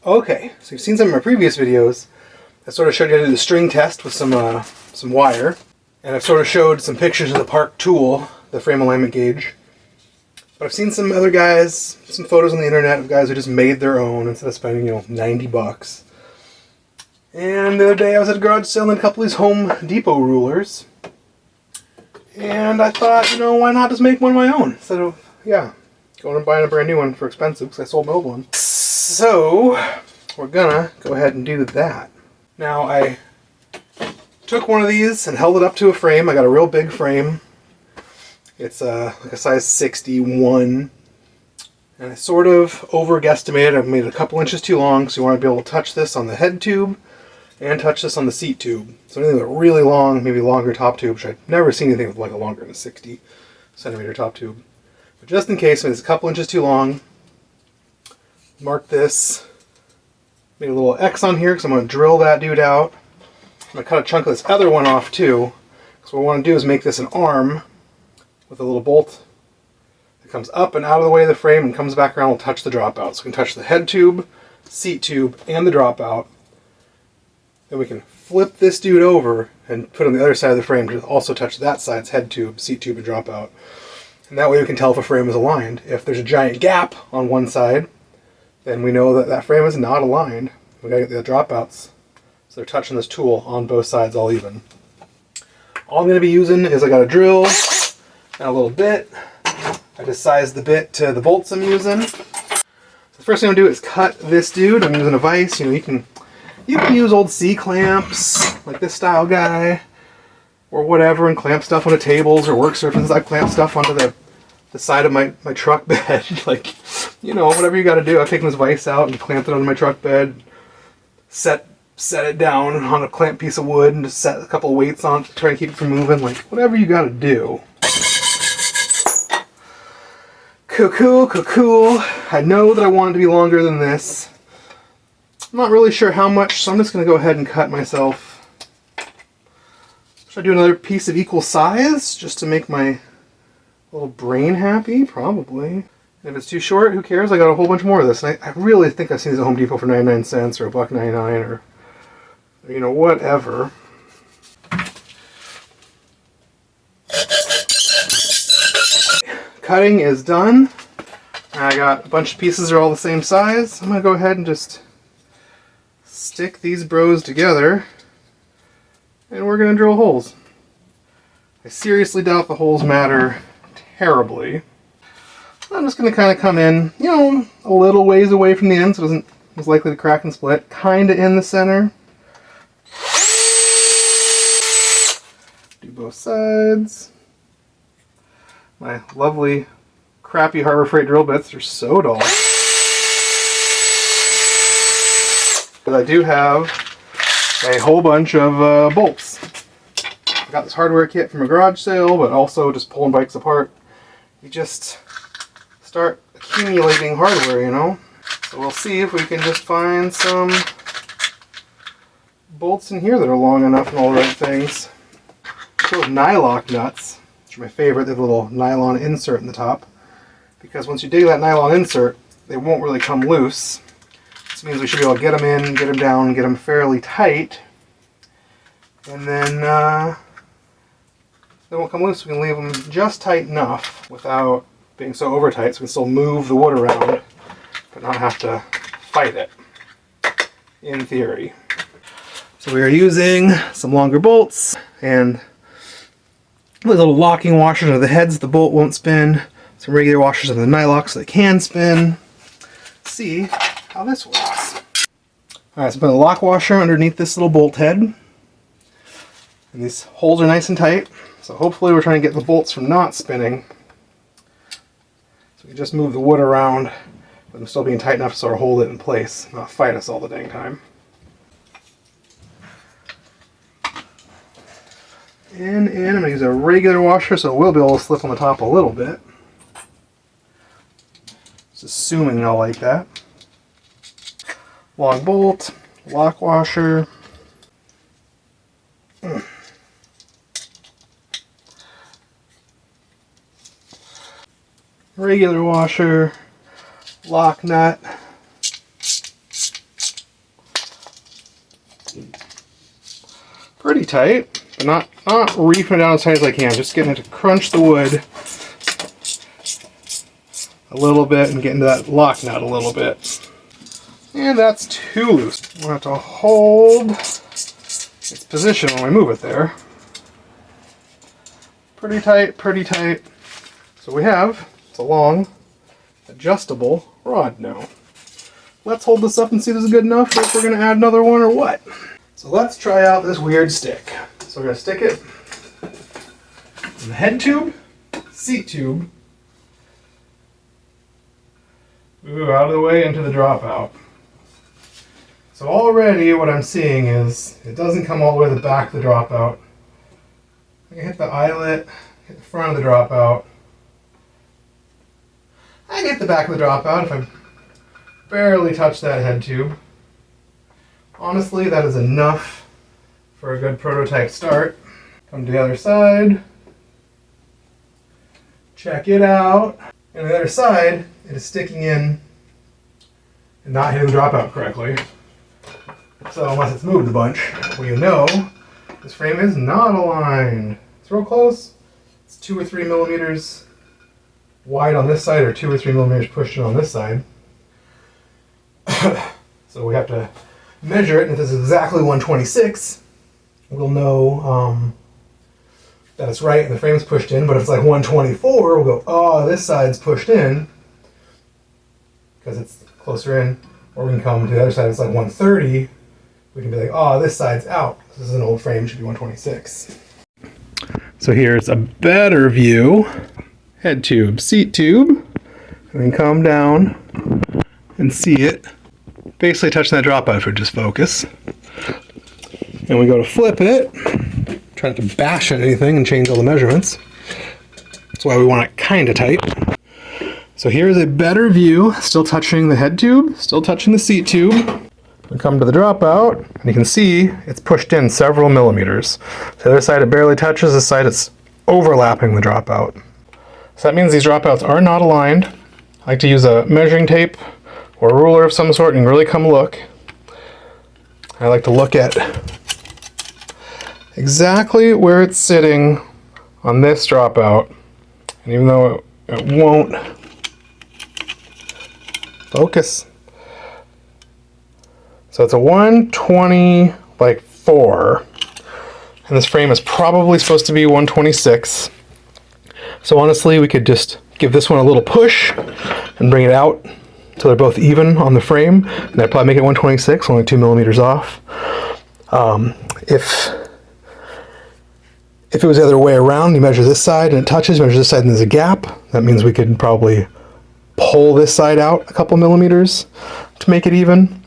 Okay, so you've seen some of my previous videos. I sort of showed you how to do the string test with some wire. And I've sort of showed some pictures of the Park Tool, the frame alignment gauge. But I've seen some other guys, some photos on the internet of guys who just made their own instead of spending, $90. And the other day I was at a garage sale and a couple of these Home Depot rulers. And I thought, why not just make one of my own? Instead of, going and buying a brand new one for expensive because I sold my old one. So, we're gonna go ahead and do that. Now, I took one of these and held it up to a frame. I got a real big frame. It's like a size 61. And I sort of over-guesstimated. I've made it a couple inches too long, so you want to be able to touch this on the head tube and touch this on the seat tube. So anything with a really long, maybe longer top tube, which I've never seen anything with like a longer than a 60 centimeter top tube. But just in case, it's a couple inches too long, mark this, made a little X on here because I'm going to drill that dude out. I'm going to cut a chunk of this other one off too, because what I want to do is make this an arm with a little bolt that comes up and out of the way of the frame and comes back around and will touch the dropout. So we can touch the head tube, seat tube, and the dropout. Then we can flip this dude over and put it on the other side of the frame to also touch that side's head tube, seat tube, and dropout. And that way we can tell if a frame is aligned. If there's a giant gap on one side, then we know that that frame is not aligned. We gotta get the dropouts so they're touching this tool on both sides all even. All I'm gonna be using is I got a drill and a little bit. I just sized the bit to the bolts I'm using. So the first thing I'm gonna do is cut this dude. I'm using a vise. You can use old C-clamps, like this style guy, or whatever, and clamp stuff onto tables or work surfaces. I clamp stuff onto the side of my truck bed. Whatever you gotta do. I've taken this vise out and clamped it onto my truck bed, set it down on a clamp piece of wood, and just set a couple of weights on it to try to keep it from moving. Whatever you gotta do. Cool. I know that I want it to be longer than this. I'm not really sure how much, so I'm just going to go ahead and cut myself. Should I do another piece of equal size just to make my little brain happy? Probably. And if it's too short, who cares? I got a whole bunch more of this. And I really think I've seen these at Home Depot for 99 cents or $1.99 or, whatever. Cutting is done. I got a bunch of pieces that are all the same size. I'm going to go ahead and just stick these bros together, and we're going to drill holes. I seriously doubt the holes matter terribly. I'm just going to kind of come in, a little ways away from the end so it isn't as likely to crack and split. Kind of in the center. Do both sides. My lovely, crappy Harbor Freight drill bits are so dull. But I do have a whole bunch of bolts. I got this hardware kit from a garage sale, but also just pulling bikes apart. You just start accumulating hardware, So we'll see if we can just find some bolts in here that are long enough and all the right things. Those Nylock nuts, which are my favorite. They have a little nylon insert in the top. Because once you dig that nylon insert, they won't really come loose. This means we should be able to get them in, get them down, get them fairly tight. And then they won't come loose. We can leave them just tight enough without being so over tight so we can still move the wood around but not have to fight it, in theory. So we are using some longer bolts and little locking washers under the heads so the bolt won't spin. Some regular washers on the Nylock so they can spin. Let's see how this works. Alright, so I'm putting a lock washer underneath this little bolt head. And these holes are nice and tight, so hopefully we're trying to get the bolts from not spinning. So we just move the wood around, but them still being tight enough to sort of hold it in place, not fight us all the dang time. And I'm going to use a regular washer so it will be able to slip on the top a little bit. Just assuming I'll like that. Long bolt, lock washer. Regular washer, lock nut. pretty tight, but not reefing it down as tight as I can. Just getting it to crunch the wood a little bit and getting to that lock nut a little bit. And that's too loose. We'll have to hold its position when we move it there. Pretty tight, pretty tight. So we have, it's a long, adjustable rod now. Let's hold this up and see if this is good enough, or if we're going to add another one or what. So let's try out this weird stick. So we're going to stick it in the head tube, seat tube, out of the way into the dropout. So already what I'm seeing is it doesn't come all the way to the back of the dropout. I can hit the eyelet, hit the front of the dropout. I can hit the back of the dropout if I barely touch that head tube. Honestly, that is enough for a good prototype start. Come to the other side. Check it out. And on the other side, it is sticking in and not hitting the dropout correctly. So unless it's moved a bunch, well, you know this frame is not aligned. It's real close. It's 2 or 3 millimeters wide on this side, or 2 or 3 millimeters pushed in on this side. So we have to measure it, and if this is exactly 126, we'll know that it's right and the frame's pushed in. But if it's like 124, we'll go, oh, this side's pushed in because it's closer in. Or we can come to the other side, it's like 130. We can be like, oh, this side's out. This is an old frame, it should be 126. So here's a better view. Head tube, seat tube. And then come down and see it. Basically touching that dropout for just focus. And we go to flip it. Try not to bash at anything and change all the measurements. That's why we want it kind of tight. So here's a better view, still touching the head tube, still touching the seat tube. We come to the dropout, and you can see it's pushed in several millimeters. The other side it barely touches, this side it's overlapping the dropout. So that means these dropouts are not aligned. I like to use a measuring tape or a ruler of some sort and really come look. I like to look at exactly where it's sitting on this dropout. And even though it won't focus. So it's a 120/4, and this frame is probably supposed to be 126. So honestly, we could just give this one a little push and bring it out so they're both even on the frame, and that'd probably make it 126, only 2 millimeters off. If it was the other way around, you measure this side and it touches, measure this side and there's a gap, that means we could probably pull this side out a couple millimeters to make it even.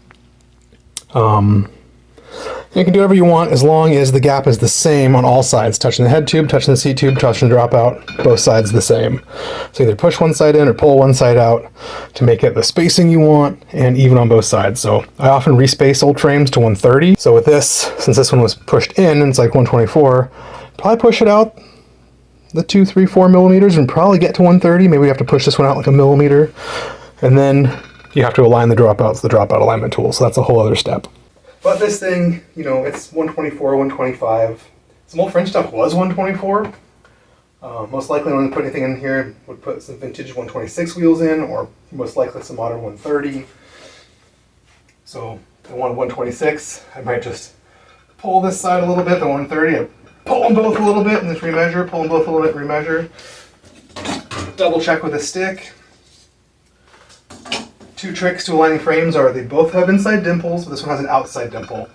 You can do whatever you want as long as the gap is the same on all sides. Touching the head tube, touching the seat tube, touching the dropout, both sides the same. So either push one side in or pull one side out to make it the spacing you want and even on both sides. So I often respace old frames to 130. So with this, since this one was pushed in and it's like 124, probably push it out the 2, 3, 4 millimeters and probably get to 130. Maybe we have to push this one out like a millimeter. And then you have to align the dropouts, the dropout alignment tool. So that's a whole other step. But this thing, you know, it's 124, 125. Some old French stuff was 124. Most likely when I put anything in here, would put some vintage 126 wheels in, or most likely some modern 130. So the 126, I might just pull this side a little bit, the 130, I pull them both a little bit and just remeasure, pull them both a little bit, remeasure. Double check with a stick. 2 tricks to aligning frames are they both have inside dimples, but this one has an outside dimple.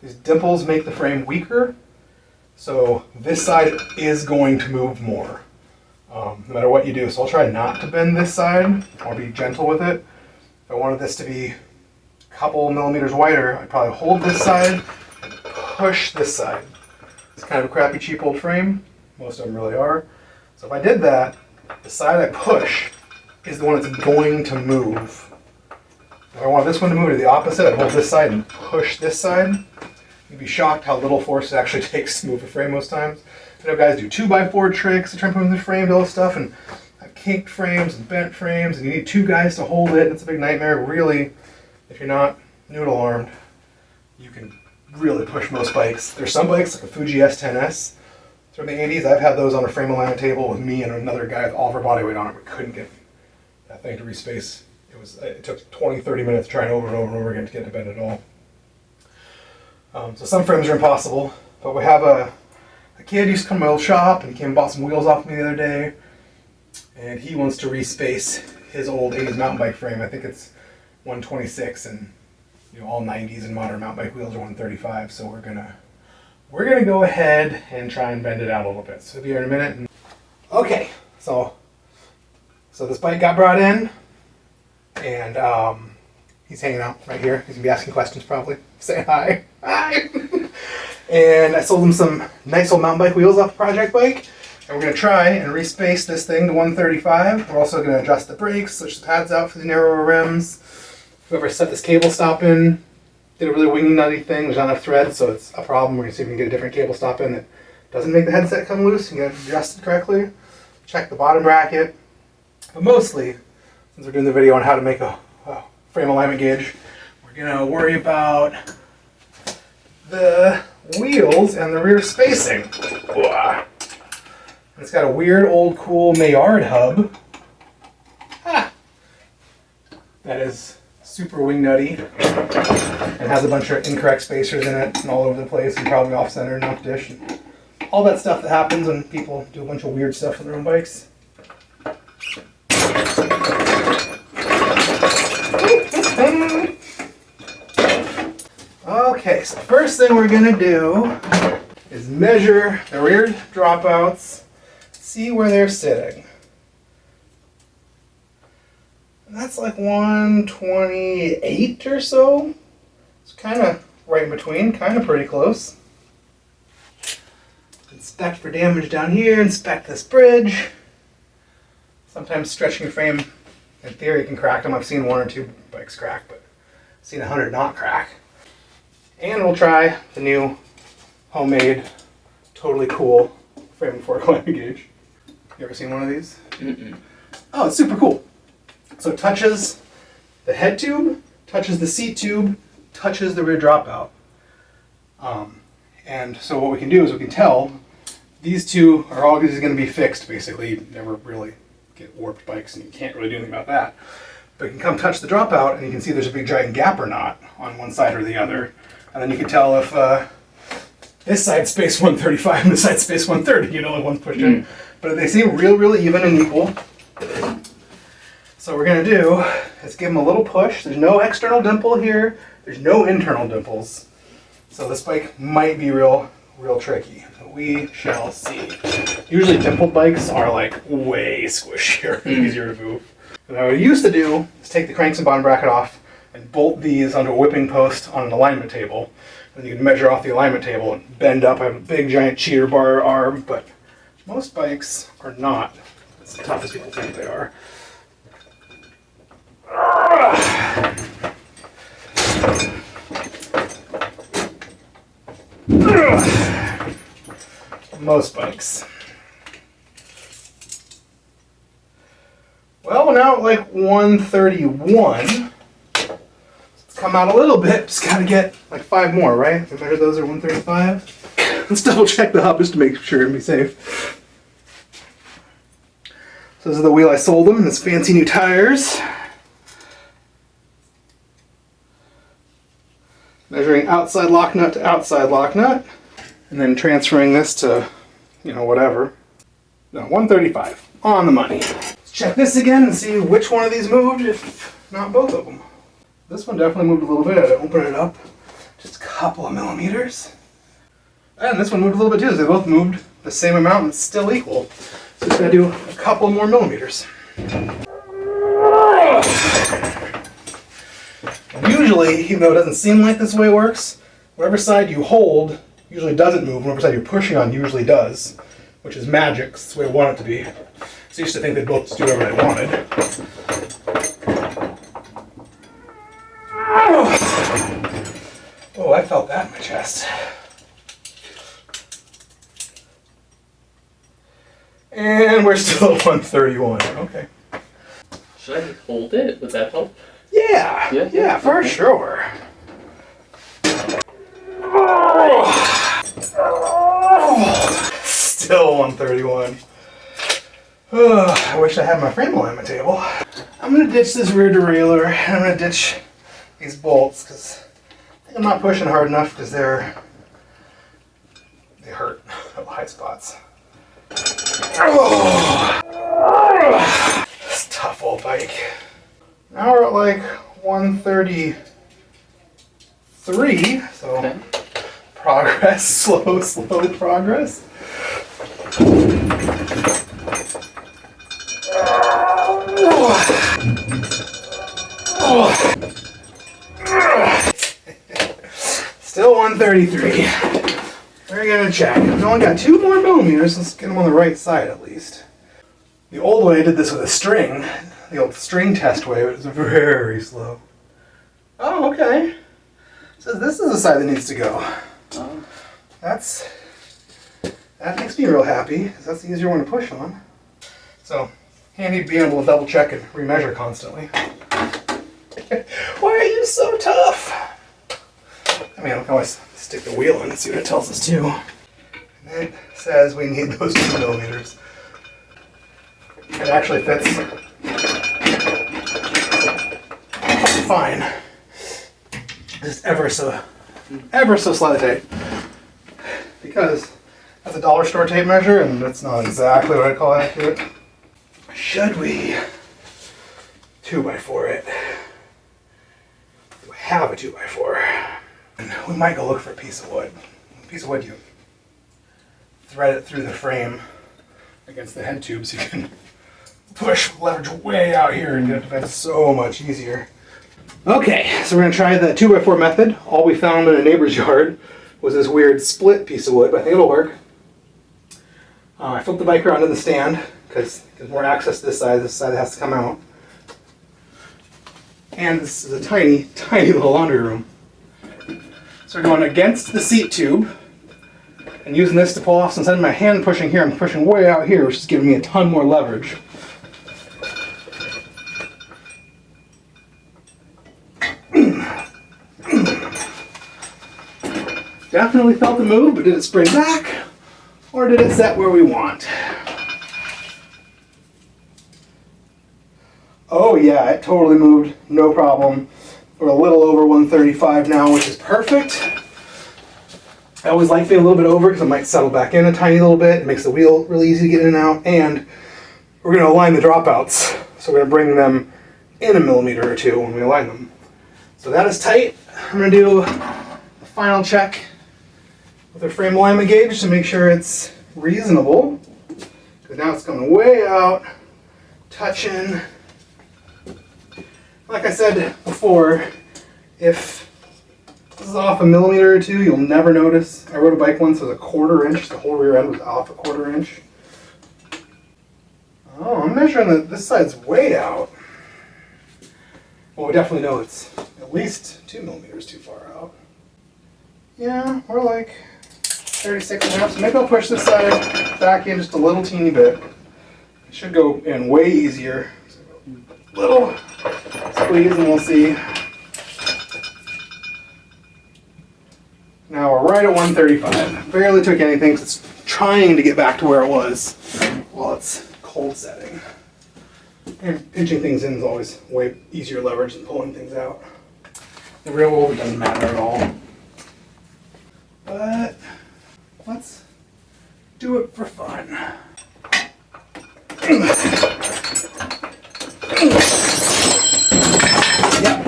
These dimples make the frame weaker, so this side is going to move more, no matter what you do. So I'll try not to bend this side. I'll be gentle with it. If I wanted this to be a couple millimeters wider, I'd probably hold this side and push this side. It's kind of a crappy, cheap old frame. Most of them really are. So if I did that, the side I push is the one that's going to move. If I want this one to move to the opposite, I'd hold this side and push this side. You'd be shocked how little force it actually takes to move a frame most times. I know guys do 2x4 tricks to try and move the frame, all this stuff, and have kinked frames and bent frames, and you need 2 guys to hold it. It's a big nightmare. Really, if you're not noodle armed, you can really push most bikes. There's some bikes like a Fuji S10S from the 80s. I've had those on a frame alignment table with me and another guy with all of our body weight on it. We couldn't get that thing to respace. It took 20-30 minutes trying over and over and over again to get it to bend at all. So some frames are impossible, but we have a kid used to come to my old shop and he came and bought some wheels off me the other day, and he wants to respace his old 80s mountain bike frame. I think it's 126, and all 90s and modern mountain bike wheels are 135. So we're gonna go ahead and try and bend it out a little bit. So we'll be here in a minute. Okay, so this bike got brought in, and he's hanging out right here. He's gonna be asking questions probably, saying hi. Hi. And I sold him some nice old mountain bike wheels off the project bike, and we're gonna try and respace this thing to 135. We're also gonna adjust the brakes, switch the pads out for the narrower rims. Whoever set this cable stop in did a really wingy nutty thing. There's not enough thread, so it's a problem. We're gonna see if we can get a different cable stop in that doesn't make the headset come loose and get it adjusted correctly. Check the bottom bracket. But mostly, since we're doing the video on how to make a frame alignment gauge, we're gonna worry about the wheels and the rear spacing. It's got a weird old cool Maillard hub. That is super wing nutty and has a bunch of incorrect spacers in it and all over the place and probably off center and off dish. And all that stuff that happens when people do a bunch of weird stuff with their own bikes. Okay, so the first thing we're gonna do is measure the rear dropouts, see where they're sitting. And that's like 128 or so. It's kind of right in between, kind of pretty close. Inspect for damage down here, inspect this bridge. Sometimes stretching your frame, in theory, can crack them. I've seen 1 or 2 bikes crack, but I've seen 100 not crack. And we'll try the new homemade, totally cool frame and fork alignment gauge. You ever seen one of these? Mm-mm. Oh, it's super cool. So it touches the head tube, touches the seat tube, touches the rear dropout. And so what we can do is we can tell these two are always going to be fixed, basically. You never really get warped bikes and you can't really do anything about that. But you can come touch the dropout and you can see there's a big giant gap or not on one side or the other. And then you can tell if this side space 135 and this side space 130, like one's pushed in. But they seem really even and equal. So what we're going to do is give them a little push. There's no external dimple here. There's no internal dimples. So this bike might be real tricky. But we shall see. Usually dimpled bikes are like way squishier and easier to move. And what I used to do is take the cranks and bottom bracket off and bolt these onto a whipping post on an alignment table. And you can measure off the alignment table and bend up. I have a big giant cheater bar arm, but most bikes are not as tough as people think they are. Most bikes. Well, we're now at like 131. It's come out a little bit. Just gotta get like 5 more, right? If we measure those at 135. Let's double check the hub just to make sure and be safe. So this is the wheel I sold them, and it's fancy new tires. Measuring outside lock nut to outside lock nut, and then transferring this to, whatever. No, 135, on the money. Let's check this again and see which one of these moved, if not both of them. This one definitely moved a little bit. I opened it up just a couple of millimeters. And this one moved a little bit too. They both moved the same amount and it's still equal. So just gotta do a couple more millimeters. Usually, even though it doesn't seem like this way it works, whatever side you hold usually doesn't move, whatever side you're pushing on usually does, which is magic, 'cause it's the way I want it to be. So I used to think they'd both just do whatever they wanted. Oh, I felt that in my chest. And we're still at 131, okay. Should I hold it? Would that help? Yeah, for sure. 131. I wish I had my frame alignment table. I'm gonna ditch this rear derailleur, and I'm gonna ditch these bolts because I think I'm not pushing hard enough because they hurt at high spots. This tough old bike. Now we're at like 133, so Okay. progress, slow progress. Still 133. We're gonna check. We've only got 2 more millimeters. Let's get them on the right side at least. The old way I did this with a string, the old string test way, but it was very slow. Oh, okay. So this is the side that needs to go. Oh. That makes me real happy, because that's the easier one to push on. So, handy being able to double check and remeasure constantly. Why are you so tough? I mean, I can always stick the wheel in and see what it tells us too. And it says we need those 2 millimeters. It actually fits fine. Just ever so slightly tight. Because that's a dollar store tape measure, and that's not exactly what I call accurate. Should we 2x4 it? Do I have a 2x4? And we might go look for a piece of wood. A piece of wood, you thread it through the frame against the head tube so you can push leverage way out here and get it to bend so much easier. Okay, so we're going to try the 2x4 method. All we found in a neighbor's yard was this weird split piece of wood, but I think it'll work. I flipped the bike around in the stand because there's more access to this side that has to come out. And this is a tiny, tiny little laundry room. So we're going against the seat tube and using this to pull off. So instead of my hand pushing here, I'm pushing way out here, which is giving me a ton more leverage. Definitely felt the move, but did it spring back? Or did it set where we want? Oh yeah, it totally moved, no problem. We're a little over 135 now, which is perfect. I always like being a little bit over because it might settle back in a tiny little bit. It makes the wheel really easy to get in and out. And we're going to align the dropouts. So we're going to bring them in a millimeter or 2 when we align them. So that is tight. I'm going to do a final check with our frame alignment gauge to make sure it's reasonable. Because now it's going way out, touching. Like I said before, if this is off a millimeter or 2, you'll never notice. I rode a bike once with a 1/4 inch. The whole rear end was off a 1/4 inch. Oh, I'm measuring that this side's way out. Well, we definitely know it's at least 2 millimeters too far out. Yeah, we're like 36.5, so maybe I'll push this side back in just a little teeny bit. It should go in way easier. Little squeeze and we'll see. Now we're right at 135. Barely took anything because it's trying to get back to where it was while it's cold setting. And pinching things in is always way easier leverage than pulling things out. In the real world, it doesn't matter at all. But let's do it for fun. Yep.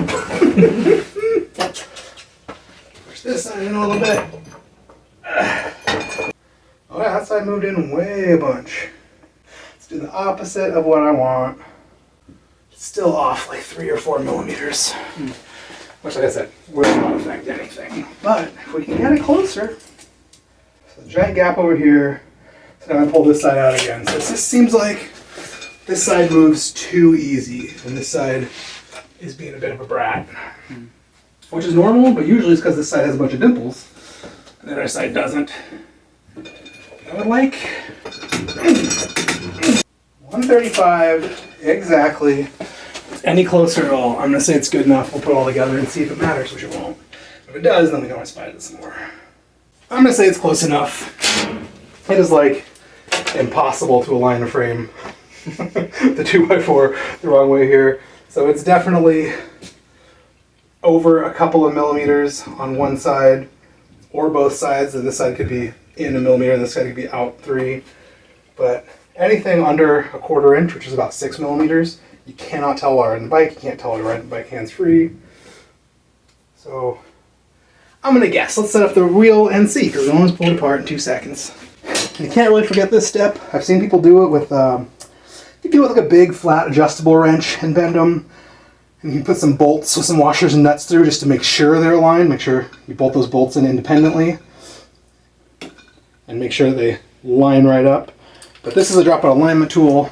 Push this side in a little bit. Oh yeah, that side moved in way a bunch. Let's do the opposite of what I want. Still off like 3 or 4 millimeters. Which, like I said, will not affect anything. But if we can get it closer. So giant gap over here. So now I pull this side out again. So it just seems like this side moves too easy, and this side is being a bit of a brat. Which is normal, but usually it's because this side has a bunch of dimples, and the other side doesn't. I would like 135 exactly. Any closer at all, I'm going to say it's good enough. We'll put it all together and see if it matters, which it won't. If it does, then we can always fight it some more. I'm going to say it's close enough. It is like impossible to align a frame the 2x4 the wrong way here. So it's definitely over a couple of millimeters on one side or both sides, and this side could be in a millimeter and this side could be out 3. But anything under a 1/4 inch, which is about 6 millimeters, you cannot tell while riding the bike. You can't tell while you're riding the bike hands-free. So I'm gonna guess. Let's set up the wheel and see, because it almost pulled apart in 2 seconds. And you can't really forget this step. I've seen people do it with, you do it with like a big flat adjustable wrench and bend them. And you can put some bolts with some washers and nuts through just to make sure they're aligned. Make sure you bolt those bolts in independently. And make sure they line right up. But this is a dropout alignment tool,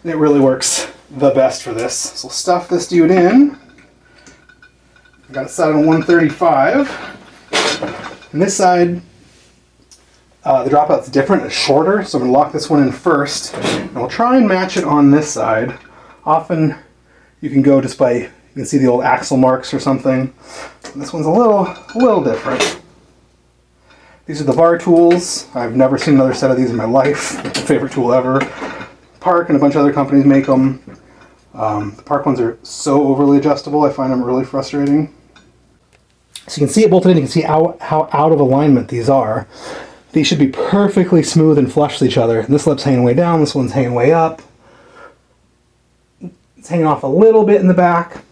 and it really works the best for this. So we'll stuff this dude in. I got it set on 135. And this side, the dropout's different, it's shorter, so I'm going to lock this one in first. And I'll try and match it on this side. Often you can go just by, you can see the old axle marks or something. And this one's a little different. These are the VAR tools. I've never seen another set of these in my life. It's my favorite tool ever. Park and a bunch of other companies make them. The Park ones are so overly adjustable, I find them really frustrating. So you can see it bolted in, you can see how out of alignment these are. These should be perfectly smooth and flush with each other. This lip's hanging way down, this one's hanging way up. It's hanging off a little bit in the back.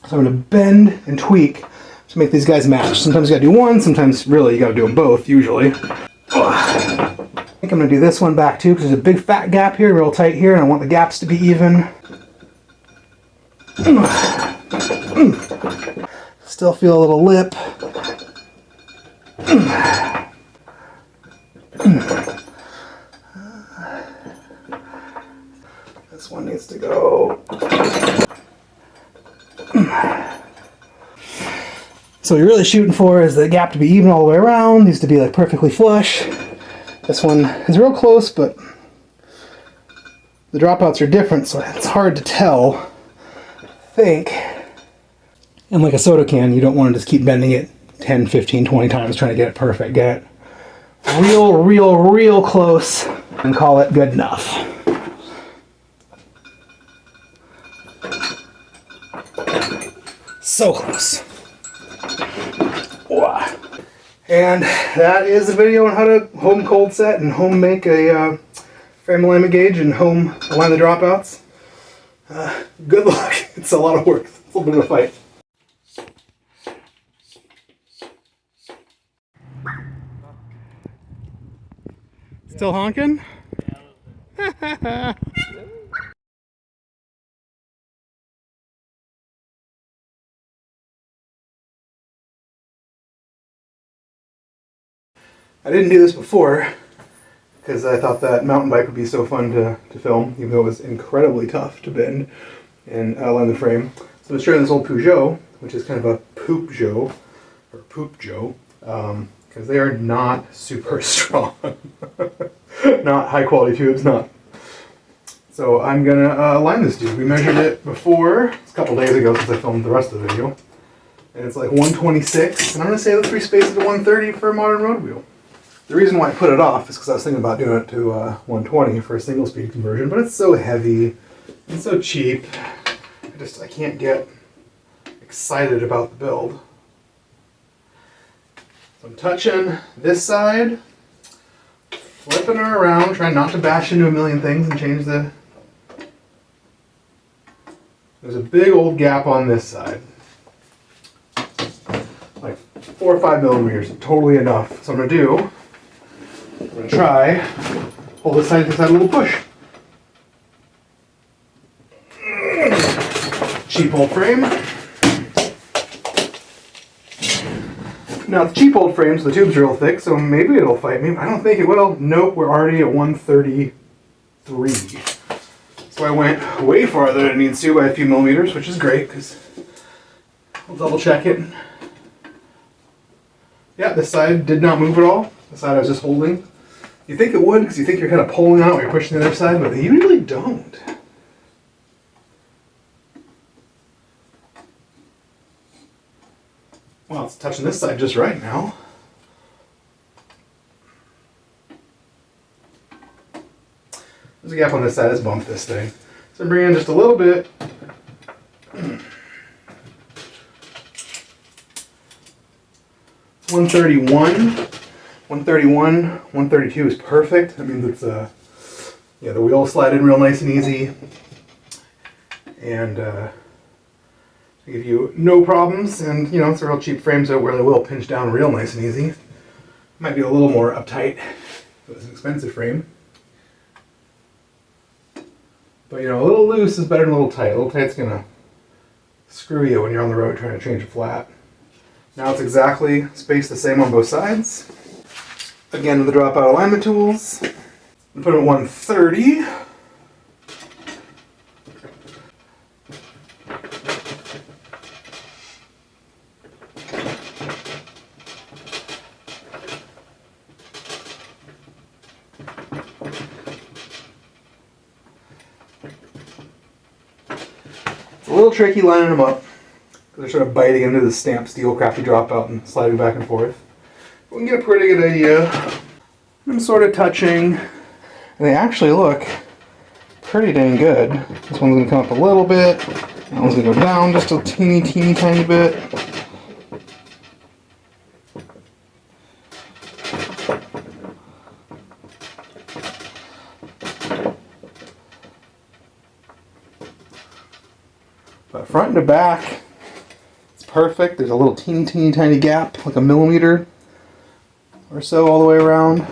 So I'm going to bend and tweak to make these guys match. Sometimes you got to do one, sometimes really you got to do them both, usually. I think I'm going to do this one back too, because there's a big fat gap here, real tight here, and I want the gaps to be even. Still feel a little lip. This one needs to go. So what you're really shooting for is the gap to be even all the way around, needs to be like perfectly flush. This one is real close, but the dropouts are different, so it's hard to tell. I think. And like a soda can, you don't want to just keep bending it 10, 15, 20 times trying to get it perfect. Get it real close and call it good enough. So close. Wow. And that is the video on how to home cold set and home make a frame alignment gauge and home align the dropouts. Good luck. It's a lot of work. It's a little bit of a fight. Still honking? I didn't do this before because I thought that mountain bike would be so fun to film, even though it was incredibly tough to bend and align the frame. So I'm showing this old Peugeot, which is kind of a poop Joe, or poop Joe, because they are not super strong. Not high quality tubes, not. So I'm gonna align this dude. We measured it before, it's a couple days ago since I filmed the rest of the video. And it's like 126, and I'm gonna say let's respace it to 130 for a modern road wheel. The reason why I put it off is because I was thinking about doing it to 120 for a single speed conversion, but it's so heavy and so cheap. I can't get excited about the build. So I'm touching this side, flipping her around, trying not to bash into a million things and change the... There's a big old gap on this side. Like 4 or 5 millimeters, totally enough. So I'm gonna do, I'm gonna try, hold this side to a little push. Cheap old frame. Now it's cheap old frame, so the tube's real thick, so maybe it'll fight me. I don't think it will. Nope, we're already at 133. So I went way farther than it needs to by a few millimeters, which is great, because we'll double check it. Yeah, this side did not move at all. The side I was just holding. You think it would, because you think you're kind of pulling on it when you're pushing the other side, but they usually don't. Well, it's touching this side just right now. the gap on this side. Let's bump this thing. So I'm bringing in just a little bit. 131, 131, 132 is perfect. That means it's yeah, the wheels slide in real nice and easy, and give you no problems. And you know, it's a real cheap frame, so it really will pinch down real nice and easy. Might be a little more uptight if it was an expensive frame, but you know, a little loose is better than a little tight. A little tight's gonna screw you when you're on the road trying to change a flat. Now it's exactly spaced the same on both sides. Again with the dropout alignment tools. Put them at 130. It's a little tricky lining them up. They're sort of biting into the stamped steel crafty dropout and sliding back and forth. We can get a pretty good idea. I'm sort of touching, and they actually look pretty dang good. This one's going to come up a little bit. That one's going to go down just a teeny tiny bit. But front and to back, perfect. There's a little teeny tiny gap, like a millimeter or so all the way around.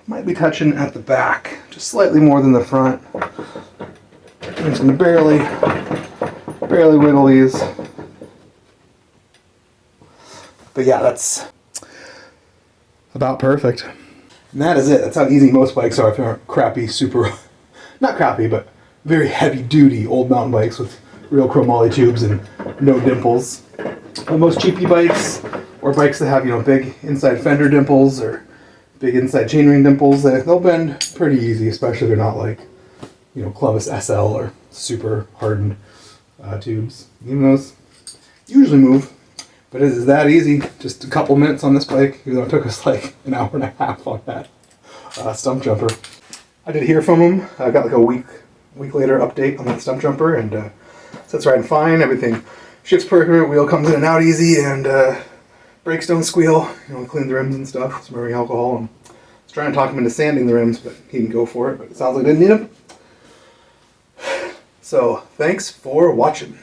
Might be touching at the back, just slightly more than the front. I'm just gonna barely wiggle these. But yeah, that's about perfect. And that is it. That's how easy most bikes are if they're crappy, super, not crappy, but very heavy duty old mountain bikes with real chromoly tubes and no dimples. Most cheapy bikes, or bikes that have, you know, big inside fender dimples or big inside chainring dimples, they'll bend pretty easy, especially if they're not like, you know, Clovis SL or super hardened tubes. Even those usually move, but it is that easy. Just a couple minutes on this bike, even though it took us like an hour and a half on that stump jumper. I did hear from him. I got like a week later update on that stump jumper, and so it's riding fine. Everything shifts perfect. Wheel comes in and out easy, and brakes don't squeal. You know, we cleaned the rims and stuff. Some rubbing alcohol. And I was trying to talk him into sanding the rims, but he didn't go for it. But it sounds like I didn't need them. So thanks for watching.